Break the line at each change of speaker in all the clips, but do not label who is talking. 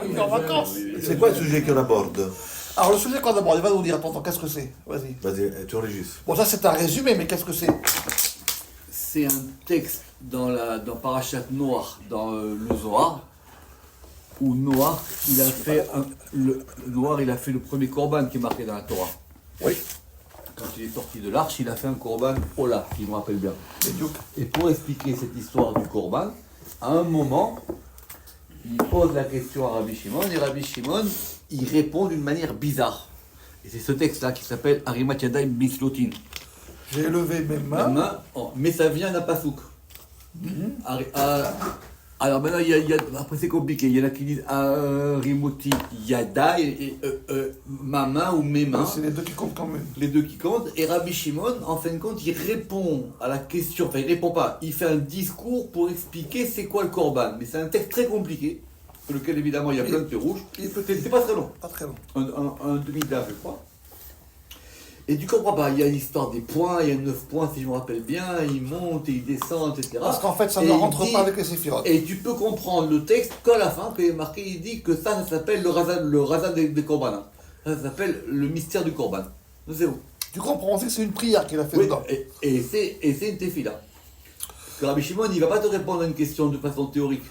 Il est en vacances.
C'est quoi le sujet qu'on aborde?
Alors le sujet qu'on aborde, il va nous dire, attends, qu'est-ce que c'est? Vas-y.
Vas-y, tu enregistres.
Bon, ça c'est un résumé, mais qu'est-ce que c'est?
C'est un texte dans Parashat Noach, dans le Zohar, où Noach, il a fait le premier korban qui est marqué dans la Torah.
Oui.
Quand il est sorti de l'arche, il a fait un korban Ola, si je me rappelle bien. Et pour expliquer cette histoire du korban, à un moment, il pose la question à Rabbi Shimon, et Rabbi Shimon, il répond d'une manière bizarre. Et c'est ce texte-là qui s'appelle Arimat Yadayim Mislotin.
J'ai levé mes mains.
Mais ça vient d'un pasouk. Alors maintenant, après c'est compliqué. Il y en a qui disent Rimoti Yada et ma main ou mes mains.
C'est les deux qui comptent quand même.
Les deux qui comptent. Et Rabbi Shimon, en fin de compte, il répond à la question. Enfin, il répond pas. Il fait un discours pour expliquer c'est quoi le korban. Mais c'est un texte très compliqué, sur lequel évidemment il y a plein de rouges. C'est pas très long.
Pas très long.
Un demi-dame, je crois. Et tu comprends pas, il y a l'histoire des points, il y a 9 points si je me rappelle bien, ils montent et ils descendent, etc.
Parce qu'en fait, ça ne rentre pas avec les séphirotes.
Et tu peux comprendre le texte qu'à la fin, qu'il est marqué, il dit que ça s'appelle le razan des korban. Ça s'appelle le mystère du korban. C'est où?
Tu comprends aussi que c'est une prière qu'il a fait
Oui,
dedans.
et c'est une tefila. Parce que Rabbi Shimon, il ne va pas te répondre à une question de façon théorique.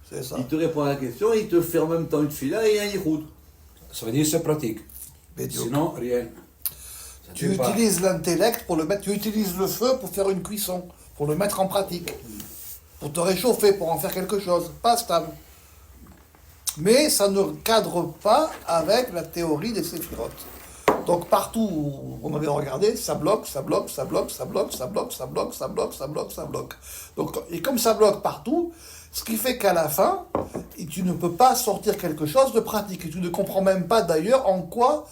C'est ça.
Il te répond à la question et il te fait en même temps une tefila et un yichoud.
Ça veut dire que c'est pratique. Sinon, rien.
Tu utilises l'intellect pour le mettre, tu utilises le feu pour faire une cuisson, pour le mettre en pratique, pour te réchauffer, pour en faire quelque chose, pas stable. Mais ça ne cadre pas avec la théorie des séphirotes. Donc partout où on avait regardé, ça bloque, ça bloque, ça bloque, ça bloque, ça bloque, ça bloque, ça bloque, ça bloque, ça bloque. Donc, et comme ça bloque partout, ce qui fait qu'à la fin, tu ne peux pas sortir quelque chose de pratique. Et tu ne comprends même pas d'ailleurs en quoi.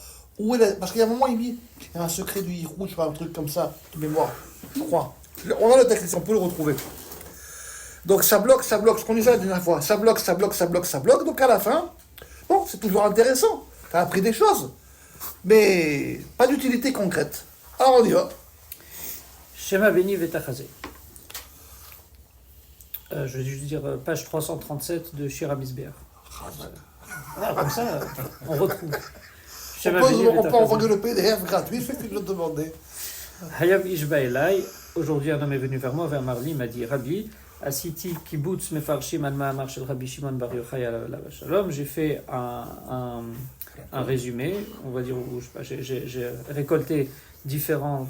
Parce qu'il y a un moment, il dit, il y a un secret du Hirou, je sais pas, un truc comme ça, de mémoire, je crois. On a le texte, on peut le retrouver. Donc ça bloque, ce qu'on disait la dernière fois, ça bloque, ça bloque, ça bloque, ça bloque. Donc à la fin, bon, c'est toujours intéressant, tu as appris des choses, mais pas d'utilité concrète. Alors on y va.
Shema Beni Vetachazé. Je vais juste dire page 337 de Shira Misbeach. Ah, comme ça, on retrouve.
On peut envoyer le PDF gratuit, je vais te le demander.
Hayav Ishba Elai, aujourd'hui un homme est venu vers moi, vers Marli, il m'a dit Rabbi, Asiti Kibbutz Mefarshim Al Ma'amar Shel Rabbi Shimon Bar Yochai Alav Shalom, j'ai fait un résumé, on va dire, où j'ai récolté différents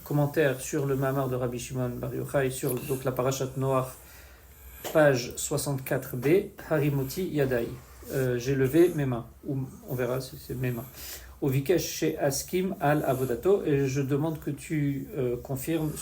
commentaires sur le Ma'amar de Rabbi Shimon Bar Yochai, sur donc, la Parashat Noach, page 64b, Harimoti Yadai. J'ai levé mes mains, ou on verra si c'est mes mains. Au Vikesh chez Askim al Avodato, et je demande que tu confirmes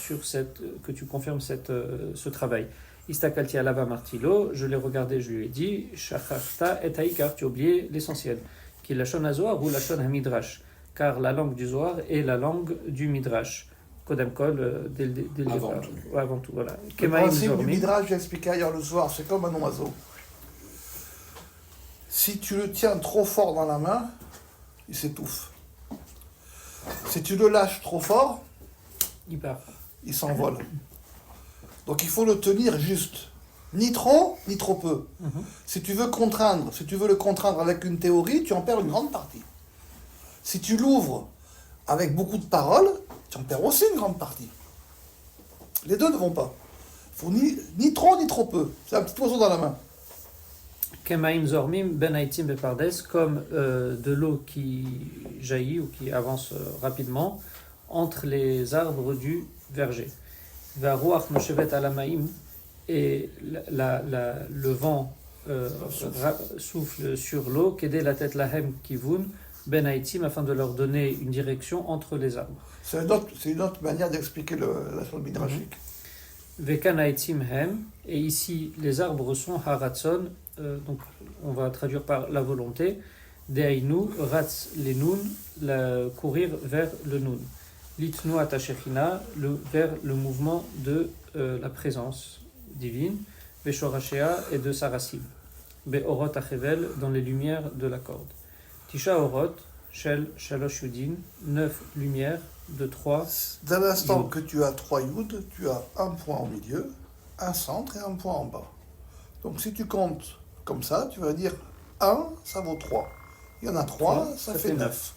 ce travail. Istakalti alava martilo, je l'ai regardé, je lui ai dit, Shacharta et Haïkar, tu as oublié l'essentiel, qui est la Shon Zohar ou la Shon Hamidrash, car la langue du Zohar est la langue du Midrash. Kodam Kol, dès le départ. Avant tout, voilà.
Le principe du Midrash, j'ai expliqué ailleurs le soir, c'est comme un oiseau. Si tu le tiens trop fort dans la main, il s'étouffe. Si tu le lâches trop fort,
il part.
Il s'envole. Donc il faut le tenir juste. Ni trop, ni trop peu. Si tu veux le contraindre avec une théorie, tu en perds une grande partie. Si tu l'ouvres avec beaucoup de paroles, tu en perds aussi une grande partie. Les deux ne vont pas. Il faut ni trop, ni trop peu. C'est un petit oiseau dans la main.
Kemaim Zormim Ben Haïtim Bepardes, comme de l'eau qui jaillit ou qui avance rapidement entre les arbres du verger. Varuach Noshevet Alamaim, et le vent souffle sur l'eau, Kedé la tête Lahem Kivun Ben Haïtim, afin de leur donner une direction entre les arbres.
C'est une autre manière d'expliquer la chose midrashique.
Vekan Haïtim Hem, et ici les arbres sont Haratson. Donc on va traduire par la volonté, Deainu, Ratz les Nun, courir vers le Nun. Litnu Atashechina, vers le mouvement de la présence divine, Beshorashea et de sa racine. Beorot Achevel, dans les lumières de la corde. Tisha Orot, Shel Shalosh Yudin, 9 lumières de 3.
Dès l'instant que tu as 3 Yud, tu as un point au milieu, un centre et un point en bas. Donc si tu comptes comme ça, tu vas dire 1, ça vaut 3. Il y en a 3, ça fait 9.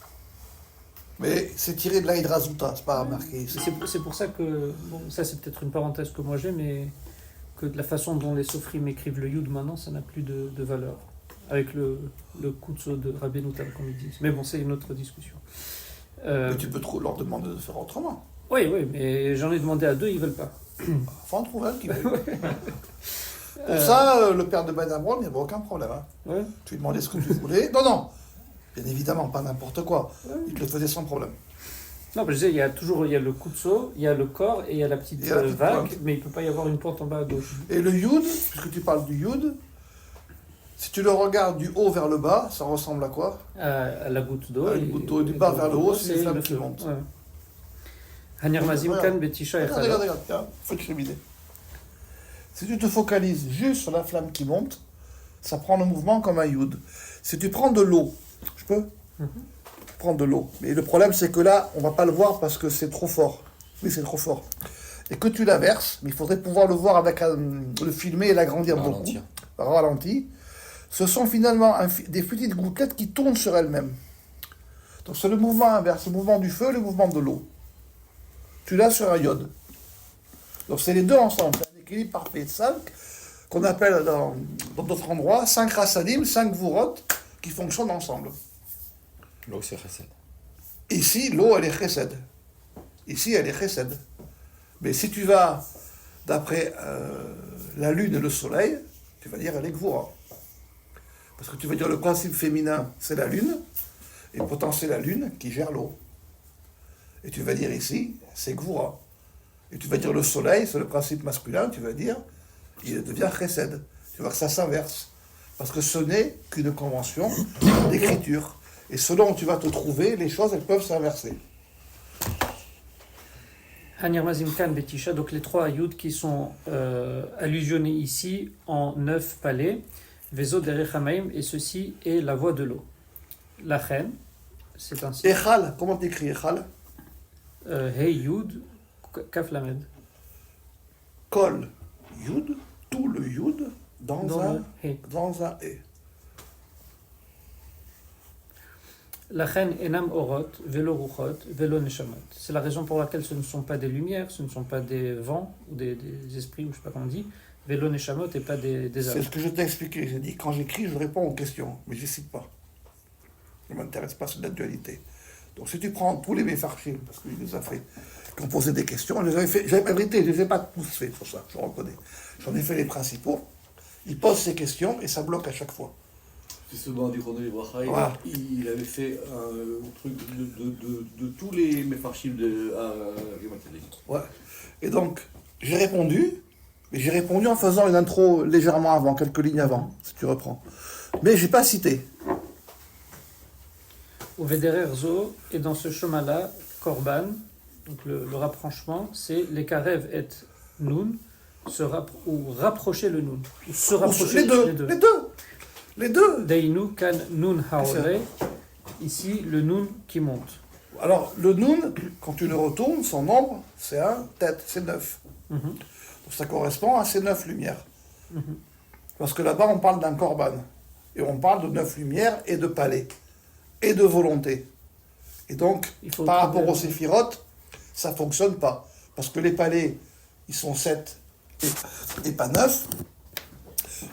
Mais c'est tiré de la Hydrazuta, c'est pas marqué ici.
C'est pour ça que, bon, ça c'est peut-être une parenthèse que moi j'ai, mais que de la façon dont les Sofrim écrivent le Yud maintenant, ça n'a plus de valeur. Avec le Kutso de Rabbeinu Tam, comme ils disent. Mais bon, c'est une autre discussion.
Mais tu peux trop leur demander de faire autrement.
Oui, mais j'en ai demandé à 2, ils veulent pas.
Faut en trouver un qui veut. Pour ça, le père de Ben Amron, il n'y avait aucun problème. Hein.
Ouais.
Tu lui demandais ce que tu voulais. Non, bien évidemment, pas n'importe quoi. Il te le faisait sans problème.
Non, mais je disais, il y a le Kutso, il y a le corps et il y a la petite vague,
plante.
mais il ne peut pas y avoir une plante en bas à gauche.
Et le Yud, puisque tu parles du Yud, si tu le regardes du haut vers le bas, ça ressemble à quoi?
À la goutte d'eau.
À la goutte d'eau, du bas vers le haut, c'est une flamme qui monte.
Ouais. Hanir Mazim Kan Betisha et
Regarde, tiens, faut que je t'ai. Si tu te focalises juste sur la flamme qui monte, ça prend le mouvement comme un Yud. Si tu prends de l'eau, je peux prendre de l'eau. Mais le problème, c'est que là, on va pas le voir parce que c'est trop fort. Oui, c'est trop fort. Et que tu la verses, mais il faudrait pouvoir le voir avec le filmer et l'agrandir beaucoup. Ralenti. Ce sont finalement des petites gouttelettes qui tournent sur elles-mêmes. Donc c'est le mouvement inverse, le mouvement du feu et le mouvement de l'eau. Tu l'as sur un iode. Donc c'est les deux ensemble, c'est un équilibre parfait. 5, qu'on appelle dans d'autres endroits, 5 rasadim, 5 vurot, qui fonctionnent ensemble.
L'eau, c'est chesed.
Ici, l'eau, elle est chesed. Ici, elle est chesed. Mais si tu vas d'après la lune et le soleil, tu vas dire elle est gvura. Parce que tu vas dire le principe féminin, c'est la lune, et pourtant c'est la lune qui gère l'eau. Et tu vas dire ici, c'est gvura. Et tu vas dire le soleil, c'est le principe masculin, tu vas dire, il devient chesed. Tu vois que ça s'inverse. Parce que ce n'est qu'une convention d'écriture. Et selon où tu vas te trouver, les choses, elles peuvent s'inverser.
Hanir Mazim Kan Betisha, donc les 3 Yud qui sont allusionnés ici en 9 palais. Vezo derech hamaim, et ceci est la voie de l'eau. La reine, c'est ainsi.
Echal, comment t'écris Echal?
Hey Yud, Kaf Lamed.
Kol Yud, tout le Yud, dans un
le Hey.
E.
La reine enam orot, velo ruchot, velo neshamot. C'est la raison pour laquelle ce ne sont pas des lumières, ce ne sont pas des vents, ou des esprits, ou je ne sais pas comment on dit, velo neshamot et pas des
C'est
âmes.
ce que je t'ai expliqué. J'ai dit, quand j'écris, je réponds aux questions, mais je ne cite pas. Je ne m'intéresse pas sur l'actualité. Donc si tu prends tous les méfarchim, parce qu'il nous a fait, qui ont posé des questions, je les avais fait, en vérité, je ne les ai pas tous faits pour ça, je reconnais. J'en ai fait les principaux. Ils posent ces questions et ça bloque à chaque fois.
C'est ce dont du Chrono Libracha,
Voilà.
il avait fait un truc de tous les méfarchim de Gematria.
Ouais. Et donc, j'ai répondu, mais j'ai répondu en faisant une intro légèrement avant, quelques lignes avant, si tu reprends. Mais je n'ai pas cité.
Au Vederer Zo, et dans ce chemin-là, Korban, donc le rapprochement, c'est les Karev et Nun, ou rapprocher le Nun. Ou se rapprocher
Les deux.
Deinu kan Nun haole, ici le Nun qui monte.
Alors, le Nun, quand tu le retournes, son nombre, c'est un tête, c'est 9.
Mhm.
Donc ça correspond à ces 9 lumières. Parce que là-bas, on parle d'un korban. Et on parle de 9 lumières et de palais. Et de volonté. Et donc, par rapport aux séphirotes, ça ne fonctionne pas. Parce que les palais, ils sont 7 et pas 9.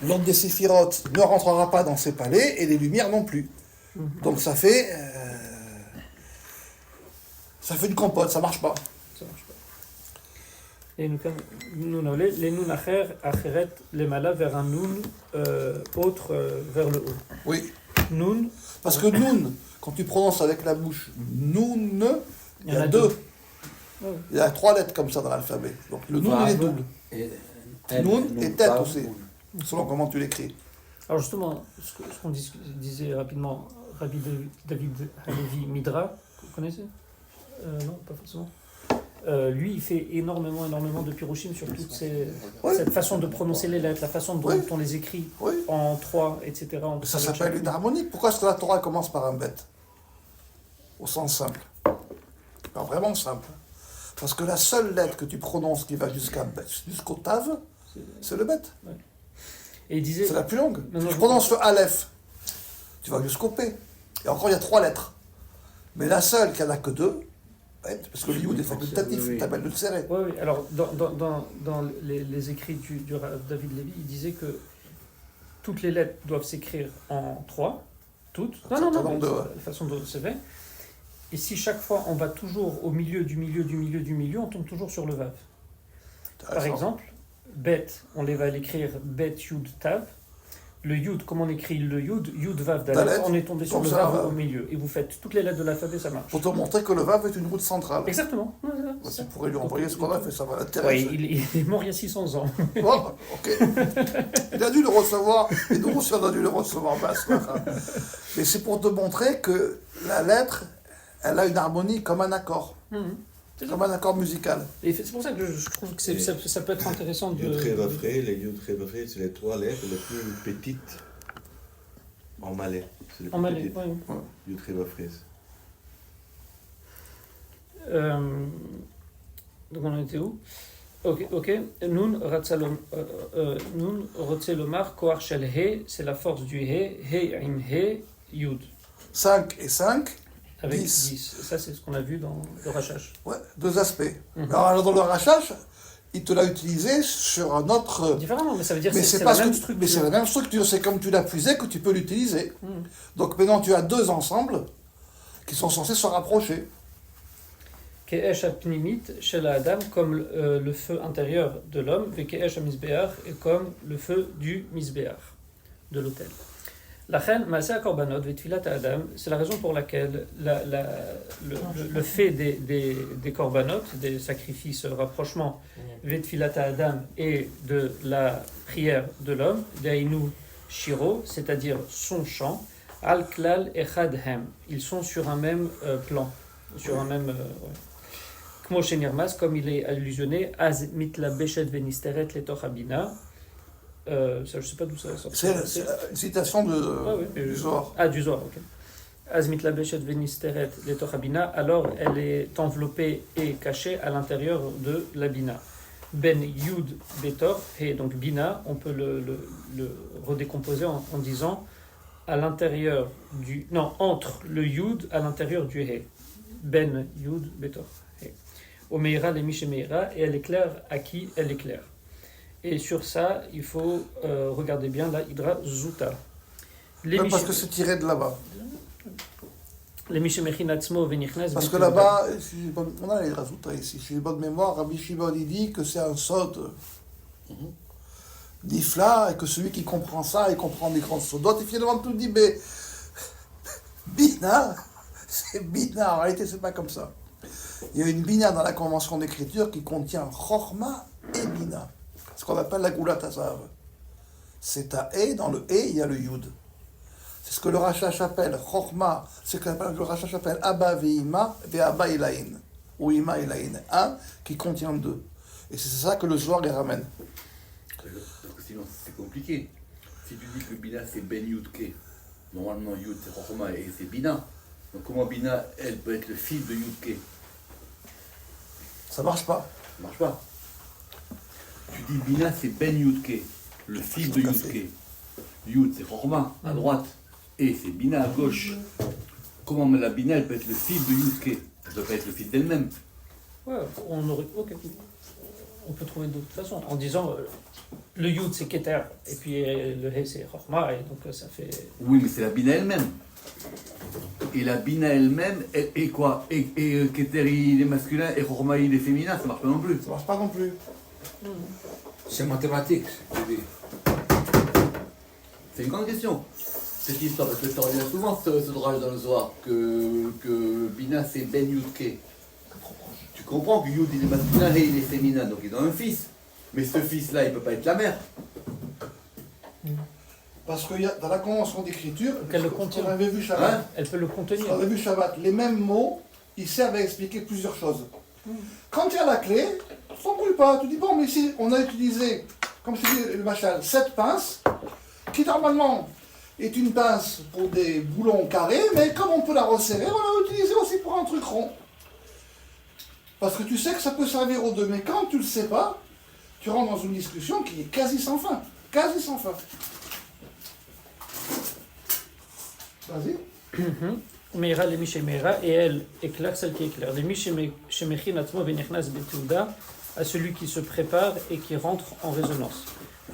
L'ordre des séphirotes ne rentrera pas dans ces palais et les lumières non plus. Donc ça fait une compote, ça marche pas.
Ça marche pas. Et les Nun acheret, les malas vers un Nun autre vers le haut.
Oui.
Nun.
Parce que Nun, quand tu prononces avec la bouche, Nun, il y a 2.
Ouais.
Il y a 3 lettres comme ça dans l'alphabet. Donc le Nun, il est double. Nun et tête aussi, selon comment tu l'écris.
Alors justement, ce qu'on disait rapidement, Rabbi David Halevi Midra, vous connaissez non, pas forcément. Lui, il fait énormément de piroshim sur toute cette façon de prononcer les lettres, la façon dont on les écrit en 3, etc.
Ça s'appelle une harmonique. Pourquoi est-ce que la Torah commence par un bête? Au sens simple. Pas vraiment simple. Parce que la seule lettre que tu prononces qui va jusqu'au tav, c'est le bête.
Ouais. Et il disait...
C'est la plus longue.
Non, non,
Tu prononces le Aleph, tu vas jusqu'au P. Et encore, il y a 3 lettres. Mais la seule qui en a que 2, parce que le Yud est facultatif,
Oui.
tu t'appelles le Tseret.
Oui, oui. Alors, dans les écrits du Rav David Lévi, il disait que toutes les lettres doivent s'écrire en 3, toutes. Non,
Dans
mais
deux,
c'est
ouais.
la façon dont c'est fait. Et si chaque fois on va toujours au milieu du milieu, on tombe toujours sur le Vav. Par exemple, Bet, on va l'écrire Bet Yud Tav. Le Yud, comme on écrit le Yud, Yud Vav Dalet,
Dalet,
on est tombé sur
comme
le
ça,
Vav
Vav.
au milieu. Et vous faites toutes les lettres de l'alphabet, ça marche.
Pour te montrer que le Vav est une route centrale.
Exactement. Ouais, c'est
Tu
ça.
pourrais lui envoyer ce qu'on a fait, ça va
Ouais,
l'intéresser.
il est mort il y a 600 ans.
Oh, ok. Il a dû le recevoir, et nous aussi on a dû le recevoir. Mais c'est pour te montrer que la lettre, elle a une harmonie comme un accord,
C'est ça.
comme un accord musical.
Et c'est pour ça que je trouve que ça peut être intéressant de...
Yud Revafré, les Yud Revafré, c'est les 3 lettres les plus petites en malais. C'est les plus
En malais,
petites.
oui.
Yud Revafré.
Donc on en était où? Ok. Nun Rotse Lomar, Koar Shel He, c'est la force du He, He Im He, Yud.
5 et 5,
Avec
10.
10. Ça, c'est ce qu'on a vu dans le Rachash.
Ouais, 2 aspects. Alors dans le rachage, il te l'a utilisé sur un autre...
Différemment, mais ça veut dire que
Mais
c'est
c'est
la
pas
même
ce que-
structure.
mais c'est la même structure, c'est comme tu l'as puisé que tu peux l'utiliser. Donc maintenant tu as 2 ensembles qui sont censés se rapprocher.
Ke'esh apnimit shel Adam, comme le feu intérieur de l'homme, et Ke'esh misbeach, et comme le feu du misbeach, de l'autel. La reine Maaseh Korbanot Vetfilat Adam, c'est la raison pour laquelle le fait des korbanot, des sacrifices rapprochement, Vetfilat Adam et de la prière de l'homme, Dainu Shiro, c'est-à-dire son chant, Al Klal Echad Hem, ils sont sur un même plan, sur un même. Kmo Shenirmas, comme il est allusionné, Az Mitla Beshet Venisteret Letoch Abina. Ça, je ne sais pas d'où ça sort.
C'est une citation du Zohar.
Ah, du Zohar, ok. Azmit la Beshet Venisteret Letoch Abina, alors elle est enveloppée et cachée à l'intérieur de la Bina. Ben Yud Betor, et donc Bina, on peut le redécomposer en disant à l'intérieur du. Non, entre le Yud à l'intérieur du He. Ben Yud Betor. He. Omeira le Mishemeira, et elle éclaire à qui elle éclaire. Et sur ça, il faut regarder bien la Hydra Zuta.
Parce que c'est tiré de là-bas.
Parce
que là-bas, on a les Razuta ici, si j'ai bonne mémoire, Rabbi Shimon il dit que c'est un sod d'Ifla, et que celui qui comprend ça, il comprend des grands sodotes, et finalement tout dit, mais Bina, c'est Bina, en réalité c'est pas comme ça. Il y a une Bina dans la convention d'écriture qui contient Chorma et Bina, ce qu'on appelle la Goulat Hazav. C'est à E, dans le E, il y a le Yud. C'est ce que le Rachash appelle Chorma, c'est ce que le Rachash appelle Abba Ve'ima Ve'abba Elain, ou Ima Elain, un qui contient 2. Et c'est ça que le Zohar les ramène.
Parce que sinon c'est compliqué. Si tu dis que Bina c'est Ben Yudke, normalement Yud c'est Chorma et c'est Bina. Donc comment Bina elle peut être le fils de Yudke?
Ça marche pas.
Ça marche pas. Tu dis Bina c'est Ben Yudke, le fils de Yudke. Yud c'est Chorma à droite et c'est Bina à gauche. Comment la Bina elle peut être le fils de Yudke? Elle ne peut pas être le fils d'elle-même.
Ouais, on peut trouver d'autres façons. En disant le Yud c'est Keter et puis le He c'est Chorma, et donc ça fait.
Oui, mais c'est la Bina elle-même. Et la Bina elle-même est quoi? Et Keter il est masculin et Chorma il est féminin, ça marche pas non plus.
Ça marche pas non plus.
C'est mathématique, je dis.
C'est une grande question, cette histoire, parce que ça revient souvent ce drage dans le Zohar, que Bina c'est Ben Yudke. Tu comprends que Yud il est masculin et il est féminin, donc ils ont un fils. Mais ce fils-là, il peut pas être la mère.
Parce qu'il y a dans la convention d'écriture,
Qu'elle le
ce
contient.
qu'on avait vu Shabbat,
Hein?
Elle peut le contenir.
on avait vu Shabbat, les mêmes mots, ils servent à expliquer plusieurs choses. Quand tu as la clé, tu t'embrouilles pas. Tu dis, bon, mais si on a utilisé, comme je dis le machal, 7 pinces, qui normalement est une pince pour des boulons carrés, mais comme on peut la resserrer, on l'a utilisée aussi pour un truc rond. Parce que tu sais que ça peut servir aux deux, mais quand tu le sais pas, tu rentres dans une discussion qui est quasi sans fin. quasi sans fin. Vas-y.
Meira les Miché Meira, et elle éclaire celle qui éclaire. Les Miché Mechin Atmo Venichnas Betouda, à celui qui se prépare et qui rentre en résonance.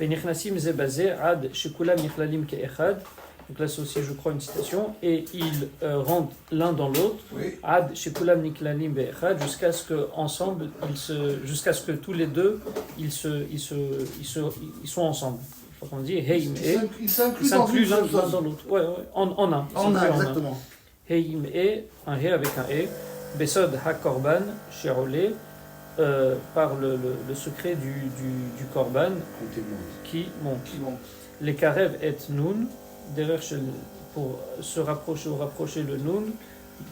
Venichnasim Zebazé, Ad Shekulam Nichlalim Keechad. Donc là, c'est aussi, je crois, une citation. Et ils rentrent l'un dans l'autre.
Oui.
Ad Shekulam Nichlalim Beechad, jusqu'à ce que ensemble, jusqu'à ce que tous les deux, ils sont ensemble. Je crois qu'on dit Heim et.
Ils
Ils
s'incluent
s'incluent
dans
l'un
une seule chose.
dans l'autre. Ouais, en un. Ils
En
s'incluent
un, exactement.
Heim et, un He avec un E. Besod HaKorban, Sherolé, par le secret du Korban qui monte. Les Karev et Nun, derrière pour se rapprocher ou rapprocher le Nun,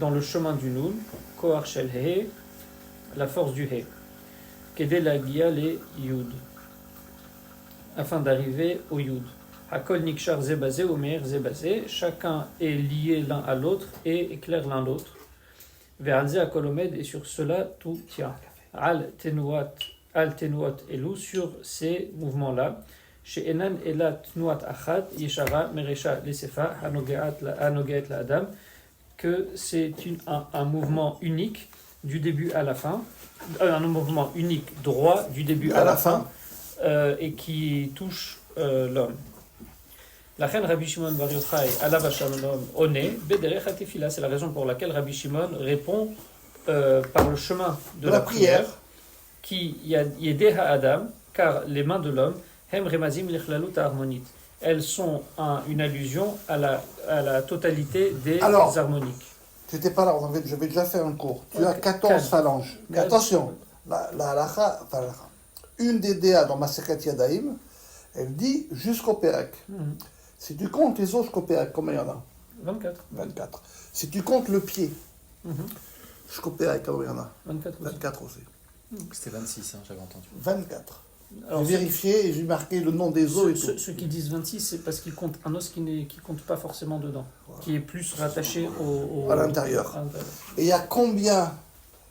dans le chemin du Nun, Kohar Shel He, la force du He. Kede la Gia les Yud, afin d'arriver au Yud. Hakol Nikshar Zebazé, Omer Zebazé, chacun est lié l'un à l'autre et éclaire l'un l'autre. Ve'alze Akolomed, et sur cela tout tient. Al Tenuat Elu, sur ces mouvements-là. Chez Enan Ela Tnuat Achat, Yeshara, Meresha, Lesefa, Hanogeat la Adam, que c'est un mouvement unique du début à la fin, un mouvement unique droit du début à la fin, et qui touche l'homme. La reine Rabbi Shimon Bar Yochai, Alav Shalom, Oné, Bederech HaTefila, c'est la raison pour laquelle Rabbi Shimon répond par le chemin de la prière, qui Yedeha Adam, car les mains de l'homme, Hem Remazim Lichlalut harmonite, elles sont une allusion à la totalité des harmoniques.
Tu n'étais pas là, j'avais déjà fait un cours. Tu as 14 phalanges. Mais attention, une des DA dans ma Masechet Yadaim, elle dit jusqu'au Pérec. Si tu comptes les os jusqu'au Pérec, combien il y en a?
24.
24. Si tu comptes le pied, jusqu'au Pérec, combien il y en a?
24 aussi.
24 aussi.
C'était 26, j'avais entendu.
24.
Alors,
j'ai vérifié et j'ai marqué le nom des os et tout.
Ceux qui disent 26, c'est parce qu'ils comptent un os qui ne compte pas forcément dedans, qui est plus rattaché
à l'intérieur. Et il y a combien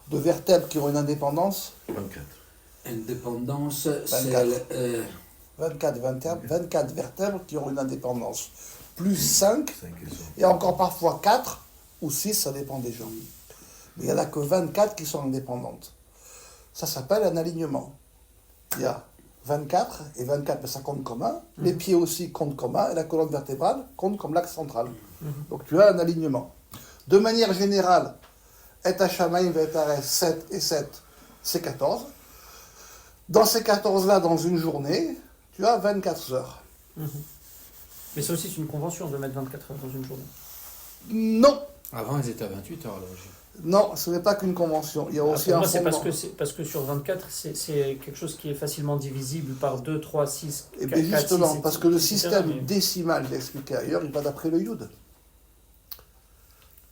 de vertèbres qui ont une indépendance?
24.
Indépendance,
24 vertèbres qui ont une indépendance. Plus 5,
5 et 100.
et encore parfois 4 ou 6, ça dépend des gens. Mais il n'y en a que 24 qui sont indépendantes. Ça s'appelle un alignement. Il y a 24, et 24, ça compte comme un. Les pieds aussi comptent comme un, et la colonne vertébrale compte comme l'axe central. Donc tu as un alignement. De manière générale, Et Hashamaim et Ares, 7 et 7, c'est 14. Dans ces 14-là, dans une journée, tu as 24 heures.
Mais c'est aussi une convention de mettre 24 heures dans une journée.
Non,
Avant, ils étaient à 28 heures, alors.
non, ce n'est pas qu'une convention. Il y a aussi
pour
un
moi, c'est
fondement.
parce que sur 24, c'est quelque chose qui est facilement divisible par 2, 3, 6, 4,
Et bien justement,
6,
parce que le
etc.,
système
mais-
décimal, je l'ai expliqué ailleurs, il va d'après le Yud.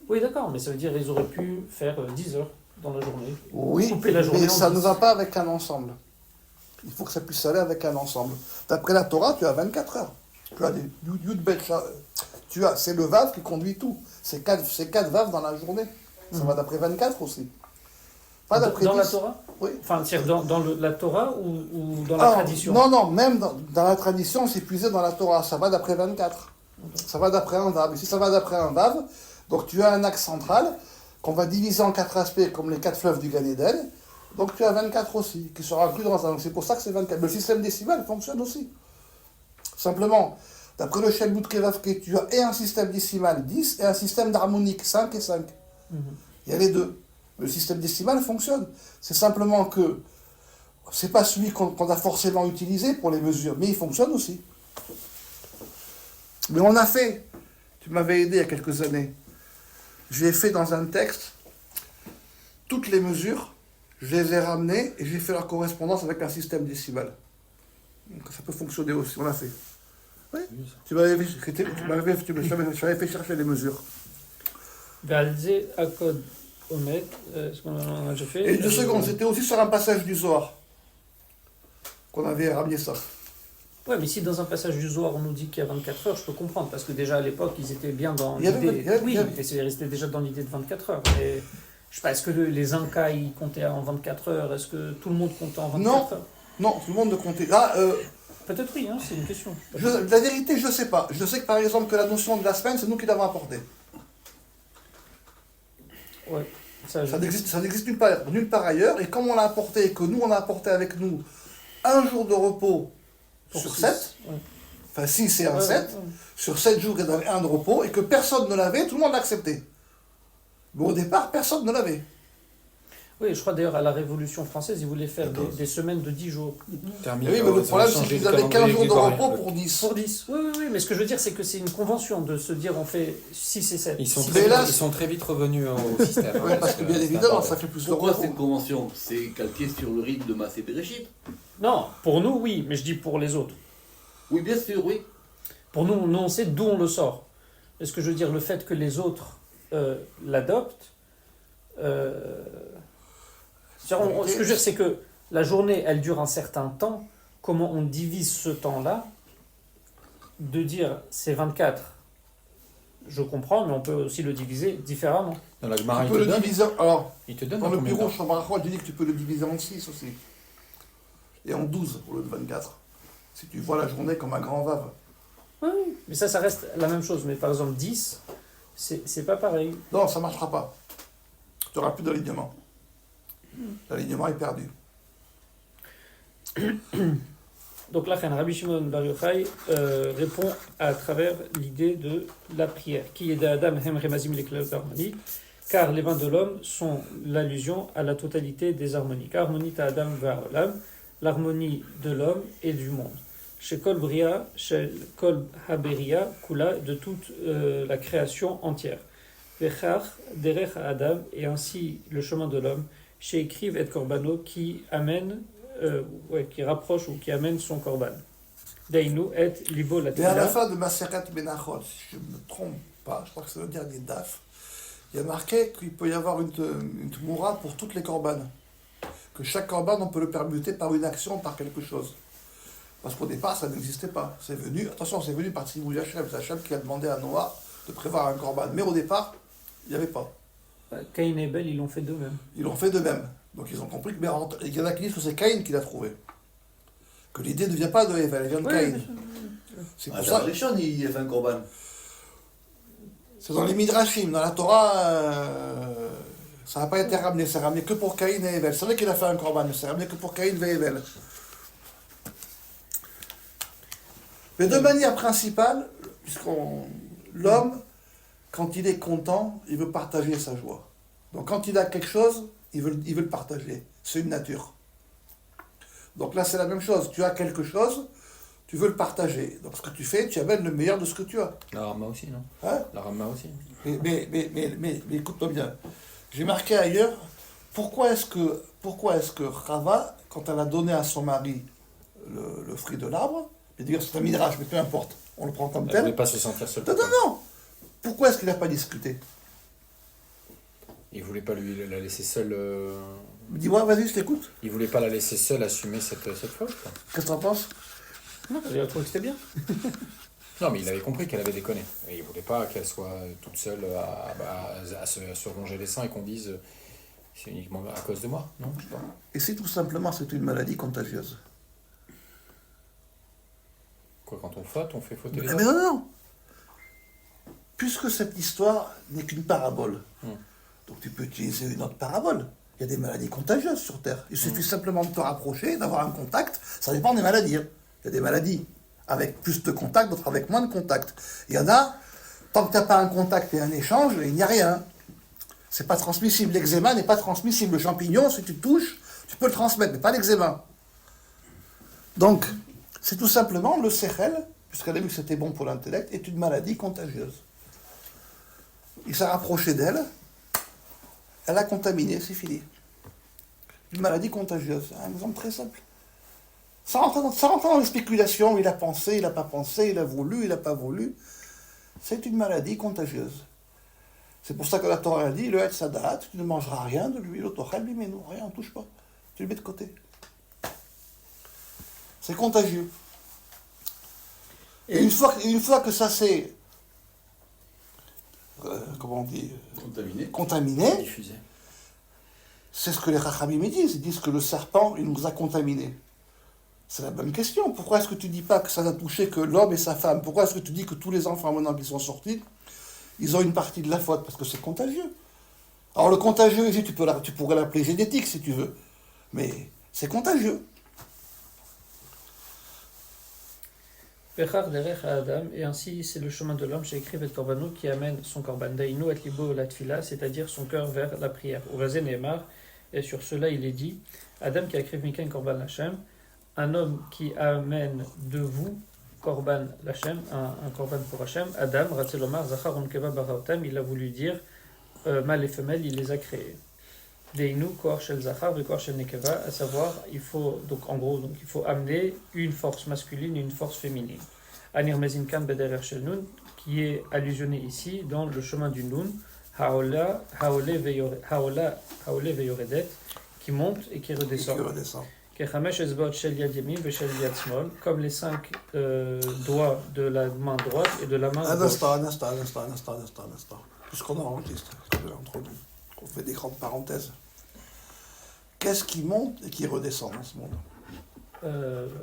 Oui, d'accord, mais ça veut dire qu'ils auraient pu faire 10 heures dans la journée.
Oui,
Couper la journée
mais
en
ça
10.
ne va pas avec un ensemble. Il faut que ça puisse aller avec un ensemble. D'après la Torah, tu as 24 heures. Tu as des Yud Bet. C'est le Vav qui conduit tout. C'est 4 Vav dans la journée. Ça va d'après 24 aussi. Pas d'après
Dans la
10.
Torah
Oui.
Enfin, c'est-à-dire dans la Torah ou dans la tradition?
Non, même dans la tradition, c'est puisé dans la Torah. Ça va d'après 24. Ça va d'après un Vav. Et si ça va d'après un Vav, donc tu as un axe central qu'on va diviser en 4 aspects, comme les 4 fleuves du Gan Eden. Donc tu as 24 aussi, qui sera inclus dans un. Donc c'est pour ça que c'est 24. Le système décimal fonctionne aussi. Simplement, d'après le Shelbout Kevavke, tu as et un système décimal 10 et un système d'harmonique 5 et 5. Il y a les deux. Le système décimal fonctionne. C'est simplement que c'est pas celui qu'on a forcément utilisé pour les mesures, mais il fonctionne aussi. Mais on a fait, tu m'avais aidé il y a quelques années, j'ai fait dans un texte toutes les mesures, je les ai ramenées et j'ai fait leur correspondance avec un système décimal. Donc ça peut fonctionner aussi, on l'a fait. Oui, je t'avais fait chercher les mesures.
Valze Akod Omet, ce qu'on a déjà fait.
Et 2 secondes, c'était aussi sur un passage du Zohar qu'on avait ramené ça.
Ouais, mais si dans un passage du Zohar on nous dit qu'il y a 24 heures, je peux comprendre, parce que déjà à l'époque ils étaient bien dans
Il y avait-
l'idée.
il y avait-
Oui,
il y avait-
et c'est resté déjà dans l'idée de 24 heures. Mais je sais pas, est-ce que les Incas ils comptaient en 24 heures? Est-ce que tout le monde comptait en 24 heures?
Non, tout le monde ne comptait.
Peut-être oui, hein, c'est une question.
La vérité, je ne sais pas. Je sais que par exemple que la notion de la semaine, c'est nous qui l'avons apportée.
Ouais. Ça
n'existe nulle part ailleurs. Et comme on l'a apporté et que nous, on a apporté avec nous un jour de repos sur 7, enfin 6 et un 7, sur 7 jours, il y en avait un de repos, et que personne ne l'avait, tout le monde l'a accepté. Mais au départ, personne ne l'avait.
Oui, je crois d'ailleurs à la Révolution française, ils voulaient faire des semaines de 10 jours.
Oui, mais le problème, c'est qu'ils avaient 15 jours de repos pour 10.
Pour 10, oui, mais ce que je veux dire, c'est que c'est une convention de se dire on fait 6 et 7.
Ils sont très vite revenus au système.
Oui, parce que bien évidemment, ça fait plus de
Pourquoi
repos.
c'est une convention? C'est calqué sur le rythme de Massé Bereshit.
Non, pour nous, oui, mais je dis pour les autres.
Oui, bien sûr, oui.
Pour nous, on sait d'où on le sort. Et ce que je veux dire, le fait que les autres l'adoptent, ce que je veux dire, c'est que la journée, elle dure un certain temps. Comment on divise ce temps-là? De dire c'est 24, je comprends, mais on peut aussi le diviser différemment.
Dans la Gemara,
Tu peux le diviser. Alors,
il te donne
dans le
combien de
bureau,
temps
Shomaracho, tu dis que tu peux le diviser en 6 aussi. Et en 12 au lieu de 24. Si tu vois la journée comme un grand vave.
Oui, mais ça reste la même chose. Mais par exemple, 10, c'est pas pareil.
Non, ça ne marchera pas. Tu n'auras plus d'alignement. L'alignement est perdu.
Donc là, Rabbi Shimon Bar Yochai répond à travers l'idée de la prière, qui est d'Adam Hem Remazim Leklal harmoniques, car les mains de l'homme sont l'allusion à la totalité des harmonies. Harmonie à Adam Va'olam, l'harmonie de l'homme et du monde. Chez Kol Bria, chez Kol Haberia, Kula, de toute la création entière. Vechar, Derech Adam, et ainsi le chemin de l'homme, chez Ekriv et Korbano, qui amène, qui rapproche ou qui amène son korban. Dainu et libo la
Et à la fin de Maseret Menachot, si je ne me trompe pas, je crois que c'est le dernier daf, il y a marqué qu'il peut y avoir une tmoura pour toutes les korbanes. Que chaque korban, on peut le permuter par une action, par quelque chose. Parce qu'au départ, ça n'existait pas. C'est venu par Tzivouy Hashem. C'est Hashem qui a demandé à Noah de prévoir un korban. Mais au départ, il n'y avait pas.
Caïn et Abel, ils l'ont fait d'eux-mêmes.
Ils l'ont fait d'eux-mêmes. Donc ils ont compris que... Mais il y en a qui disent que c'est Caïn qui l'a trouvé. Que l'idée ne vient pas de Eva, elle vient de Caïn. C'est pour ça...
Les chans, il a fait un korban.
C'est dans les Midrashim, dans la Torah, ça n'a pas été ramené. C'est ramené que pour Caïn et Evel. C'est vrai qu'il a fait un korban, mais c'est ramené que pour Caïn et Evel. Mais de manière principale, l'homme, quand il est content, il veut partager sa joie. Donc quand il a quelque chose, il veut le partager. C'est une nature. Donc là, c'est la même chose. Tu as quelque chose, tu veux le partager. Donc ce que tu fais, tu amènes le meilleur de ce que tu as.
La Rama aussi, non?
Hein?
La Rama aussi.
Mais écoute-moi bien. J'ai marqué ailleurs, pourquoi est-ce que Rava, quand elle a donné à son mari le fruit de l'arbre, je vais dire c'est un midrash, mais peu importe, on le prend comme
Elle ne
tel.
voulait pas se sentir seule.
Non. Pourquoi est-ce qu'il n'a pas discuté?
Il ne voulait pas la laisser seule.
Dis-moi, vas-y, je t'écoute.
Il ne voulait pas la laisser seule assumer cette faute. Quoi.
Qu'est-ce que t'en penses?
Non, il a trouvé que c'était bien.
Non, mais il avait compris qu'elle avait déconné. Et il ne voulait pas qu'elle soit toute seule à se ronger les seins et qu'on dise c'est uniquement à cause de moi. Non, je sais pas.
Et si tout simplement c'est une maladie contagieuse?
Quoi, quand on faute, on fait fauter les
Mais
autres.
non. Puisque cette histoire n'est qu'une parabole, donc tu peux utiliser une autre parabole. Il y a des maladies contagieuses sur Terre. Il suffit simplement de te rapprocher, d'avoir un contact. Ça dépend des maladies. Il y a des maladies avec plus de contact, d'autres avec moins de contact. Il y en a, tant que tu n'as pas un contact et un échange, il n'y a rien. C'est pas transmissible. L'eczéma n'est pas transmissible. Le champignon, si tu touches, tu peux le transmettre, mais pas l'eczéma. Donc, c'est tout simplement le sechel, puisqu'elle a vu que c'était bon pour l'intellect, est une maladie contagieuse. Il s'est rapproché d'elle, elle a contaminé, c'est fini. Une maladie contagieuse, un exemple très simple. Sans rentrer dans les spéculations, il a pensé, il n'a pas pensé, il a voulu, il n'a pas voulu. C'est une maladie contagieuse. C'est pour ça que la Torah a dit, le Etz Hadat, tu ne mangeras rien de lui, l'autochel, lui, mais non, rien, on ne touche pas. Tu le mets de côté. C'est contagieux. Et une fois que ça s'est, comment on dit, contaminé, C'est la bonne question. Pourquoi est-ce que tu dis pas que ça n'a touché que l'homme et sa femme? Pourquoi est-ce que tu dis que tous les enfants maintenant qui sont sortis, ils ont une partie de la faute? Parce que c'est contagieux. Alors le contagieux, ici, tu pourrais l'appeler génétique si tu veux. Mais c'est contagieux.
Bechar derech Adam, et ainsi c'est le chemin de l'homme chez écrit et Korbano qui amène son korban dainu et libo la tfila, c'est-à-dire son cœur vers la prière. Au Vazé Nehemar, et sur cela il est dit Adam qui a écrit Mikain korban Lachem, un homme qui amène de vous korban Lachem, un korban pour Hachem, Adam, Ratzelomar, Zachar Unkeva Baraotam, il a voulu dire mâle et femelle, il les a créés. Deinu, Koar Shel Zachar et Koar Shel Nekeva, à savoir, il faut, donc en gros, il faut amener une force masculine et une force féminine. Anir Mezinkan Bederer Shel Nun, qui est allusionné ici dans le chemin du Nun, Haole Veyoredet, qui monte et qui redescend. Kechamesh Ezbot Shel Yad Yamin ve Shel Yad Smol, comme les 5 doigts de la main droite et de la main gauche.
Un instant. Puisqu'on enregistre, entre nous. On fait des grandes parenthèses. Qu'est-ce qui monte et qui redescend dans ce monde?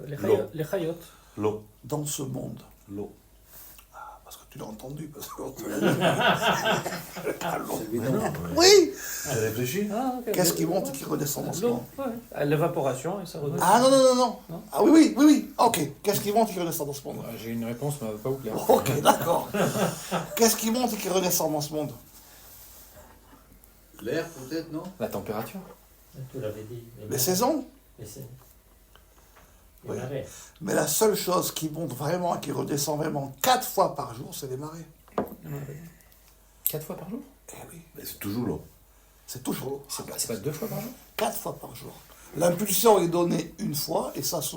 Les chayot.
L'eau.
Dans ce monde.
L'eau.
Ah, parce que tu l'as entendu. Parce que... Oui.
J'ai réfléchi.
Ah, okay.
Qu'est-ce qui monte et qui redescend dans ce monde?
Ouais. L'évaporation et ça redescend.
Ah non. Ah oui. Ok. Qu'est-ce qui monte et qui redescend dans ce monde?
J'ai une réponse, mais elle va pas vous plaire.
Ok, d'accord. Qu'est-ce qui monte et qui redescend dans ce monde?
L'air, peut-être, non?
La température.
Tu l'avais dit.
Les saisons?
Les
Oui.
marées.
Mais la seule chose qui monte vraiment et qui redescend vraiment 4 fois par jour, c'est les marées.
4 fois par jour?
Eh oui,
Mais c'est toujours l'eau.
c'est toujours l'eau.
C'est pas 2 fois par jour?
4 fois par jour. L'impulsion est donnée une fois et ça se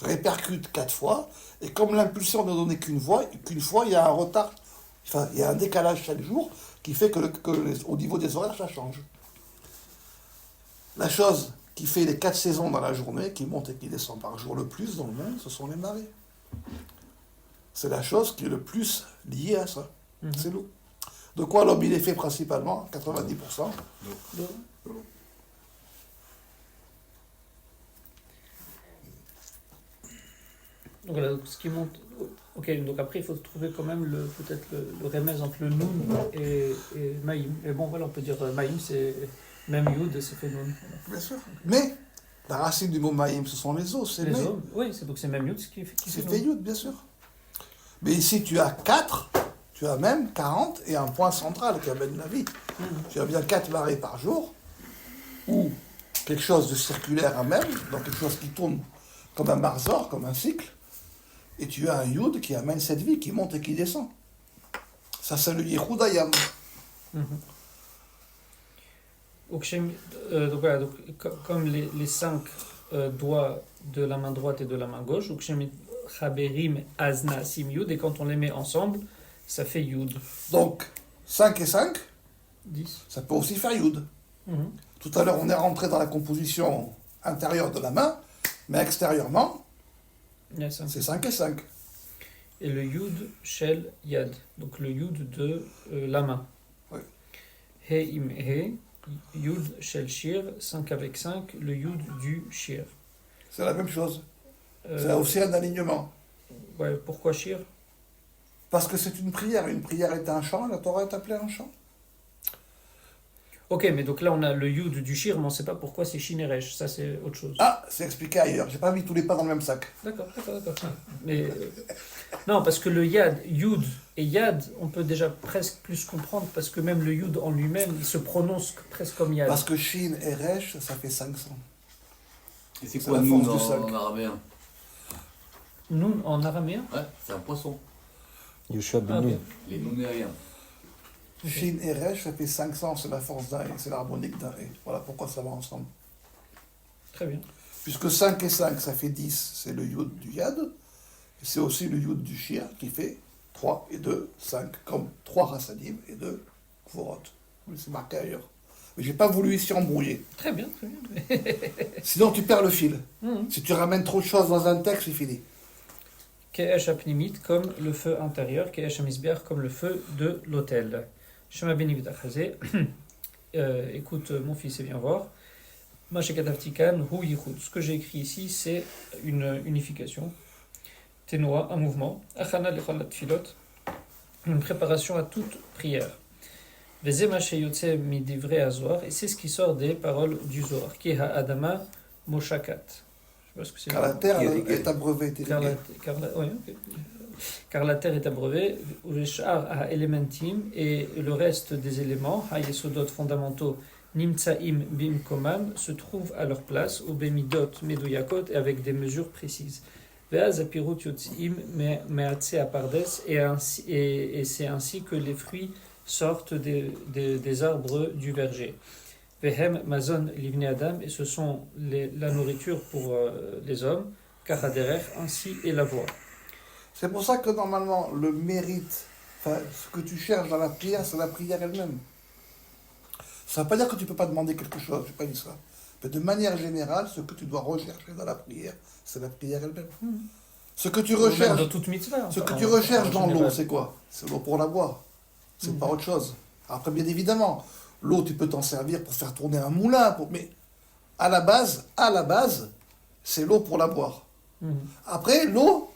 répercute 4 fois. Et comme l'impulsion n'est donnée qu'une fois, il y a un retard, enfin, il y a un décalage chaque jour qui fait au niveau des horaires, ça change. La chose qui fait les 4 saisons dans la journée, qui monte et qui descend par jour le plus dans le monde, ce sont les marées. C'est la chose qui est le plus liée à ça. C'est l'eau. De quoi l'homme il est fait principalement, 90%.
Donc voilà, donc ce qui monte. Ok, donc après il faut trouver quand même peut-être le remèze entre le Nun et Maïm. Et bon voilà, on peut dire Maïm c'est même Yud, c'est fait Nun.
Bien sûr. Mais la racine du mot maïm, ce sont les os, c'est
Les
mais.
hommes, oui, donc c'est même Yud qui
C'est
fait
fait
Nun.
yud, bien sûr. Mais ici, tu as 4, tu as même 40 et un point central qui amène la vie. Tu as bien 4 marées par jour, ou quelque chose de circulaire à même, donc quelque chose qui tourne comme un marzor, comme un cycle, et tu as un yud qui amène cette vie, qui monte et qui descend. Ça, c'est le Yehoudayam.
Donc voilà, donc, comme les 5 doigts de la main droite et de la main gauche, donc Chaberim Azna Sim Yud, et quand on les met ensemble, ça fait Yud.
Donc, 5 et 5,
10.
ça peut aussi faire yud. Tout à l'heure, on est rentré dans la composition intérieure de la main, mais extérieurement,
Il y a 5.
c'est 5 et 5.
Et le Yud Shel Yad, donc le Yud de la main.
Oui.
He im He, Yud Shel Shir, 5 avec 5, le Yud du Shir.
C'est la même chose. C'est aussi un alignement.
Ouais, pourquoi Shir?
Parce que c'est une prière. Une prière est un chant, la Torah est appelée un chant.
Ok, mais donc là on a le Yud du Shir, mais on ne sait pas pourquoi c'est Shineresh, ça c'est autre chose.
Ah, c'est expliqué ailleurs. J'ai pas mis tous les pas dans le même sac.
D'accord. Mais non, parce que le Yad, Yud et Yad, on peut déjà presque plus comprendre, parce que même le Yud en lui-même, il se prononce presque comme Yad.
Parce que Shin et Resh, ça fait 500.
Et c'est
C'est
quoi
la
Nun
force du sac.
en araméen?
Nun en araméen.
Ouais, c'est un poisson.
Yoshua
Ah, ok.
Les Nunériens.
Shin et Resh, ça fait 500. C'est la force d'un et, c'est l'harmonique d'un et. Voilà pourquoi ça va ensemble.
Très bien.
Puisque 5 et 5, ça fait 10, c'est le Yud du Yad. Et c'est aussi le Yud du Shir qui fait 3 et 2, 5, comme 3 Rassadim et 2 Kvorot. Oui, c'est marqué ailleurs. Mais j'ai pas voulu ici embrouiller.
Très bien.
Sinon, tu perds le fil. Si tu ramènes trop de choses dans un texte, c'est fini.
Ke'esh apnimit comme le feu intérieur, Ke'esh amisbiach comme le feu de l'autel. Shema beni v'tachazé. Écoute mon fils et viens voir. Mashekatavtikan, Hu Yichud. Ce que j'ai écrit ici, c'est une unification. Tenoa, un mouvement. Achana Lecholat Tfilot, une préparation à toute prière. Vezema Sheyotse Midivre Azoar, et c'est ce qui sort des paroles du Zohar. Ki Adama Moshakat. Je sais pas ce que c'est.
Car la terre est abreuvée.
Car la terre est abreuvée, elementim, et le reste des éléments, hayesodot fondamentaux, nimtsaim bimkomam, se trouvent à leur place, au bemidot meduyakot, et avec des mesures précises. Veaz apirut yotzim meatse apardes, et c'est ainsi que les fruits sortent des arbres du verger. Vehem mazon livne adam, et ce sont la nourriture pour les hommes, car aderer, ainsi est la voie.
C'est pour ça que normalement, le mérite, enfin, ce que tu cherches dans la prière, c'est la prière elle-même. Ça ne veut pas dire que tu ne peux pas demander quelque chose, je n'ai pas dit ça. Mais de manière générale, ce que tu dois rechercher dans la prière, c'est la prière elle-même. Ce que tu recherches,
dans toute mitzvah,
ce que tu recherches dans l'eau, c'est quoi? C'est l'eau pour la boire. C'est pas autre chose. Après, bien évidemment, l'eau, tu peux t'en servir pour faire tourner un moulin, mais à la base, c'est l'eau pour la boire. Après, l'eau,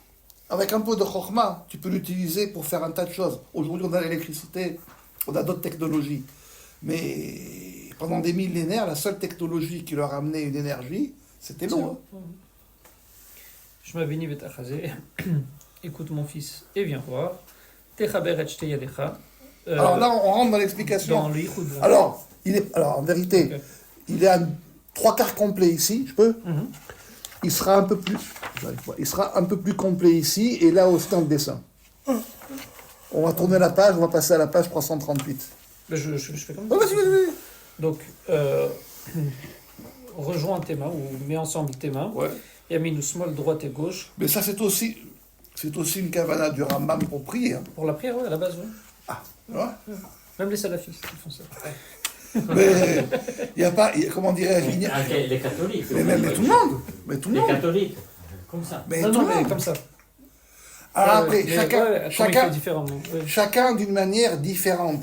avec un peu de chokhma, tu peux l'utiliser pour faire un tas de choses. Aujourd'hui, on a l'électricité, on a d'autres technologies. Mais pendant des millénaires, la seule technologie qui leur a amené une énergie, c'était l'eau.
Je m'abénis betachazé. Écoute mon fils et viens voir. Techaber et shteyalecha.
Alors là, on rentre dans l'explication.
Dans l'ichud.
Alors, en vérité,
Okay.
il est à 3/4 complet ici, je peux Il sera un peu plus... Il sera un peu plus complet ici, et là aussi dans le dessin. On va tourner la page, on va passer à la page 338.
Ben, je fais comme
Oh,
ça.
vas-y.
Donc, rejoins tes mains, ou mets ensemble tes mains.
Ouais.
Yamin small, droite et gauche.
Mais ça, c'est aussi une kavana du Rambam pour prier. Hein.
Pour la prière, ouais, à la base, ouais.
Ouais.
Même les salafistes, ils font ça.
Mais il n'y a pas... comment dirais-je
Les catholiques.
mais tout le monde. Mais tout le
Les
monde.
catholiques. Comme ça.
Mais
non,
tout
non,
le
mais
monde.
comme ça.
Alors après,
Mais,
chacun,
fait différemment. Ouais.
chacun d'une manière différente.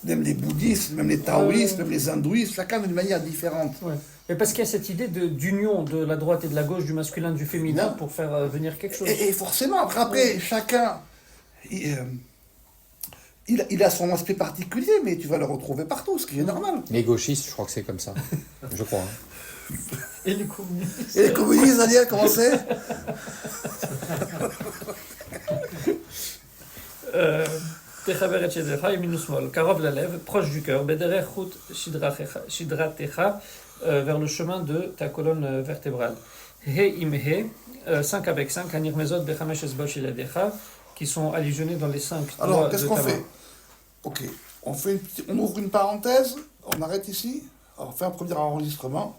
Même les bouddhistes, même les taoïstes, même les hindouistes, chacun d'une manière différente.
Ouais. Mais parce qu'il y a cette idée d'union de la droite et de la gauche, du masculin, du féminin,
Non.
pour faire venir quelque chose.
Et forcément, après, chacun, il a son aspect particulier, mais tu vas le retrouver partout, ce qui est normal.
Les gauchistes, je crois que c'est comme ça. Je crois.
Et les communistes.
Et les communistes, Daniel, comment c'est
Techaber et shedecha, yamin small. Karov la lève, proche du cœur. Bederer chut shidratecha, vers le chemin de ta colonne vertébrale. He im he, 5 avec 5, anir mezot bechamesh esbol shiladecha, qui sont allusionnés dans les 5 doigts
Alors,
de
qu'est-ce
ta
qu'on
main.
fait? Ok, on ouvre une parenthèse, on arrête ici, on fait un premier enregistrement,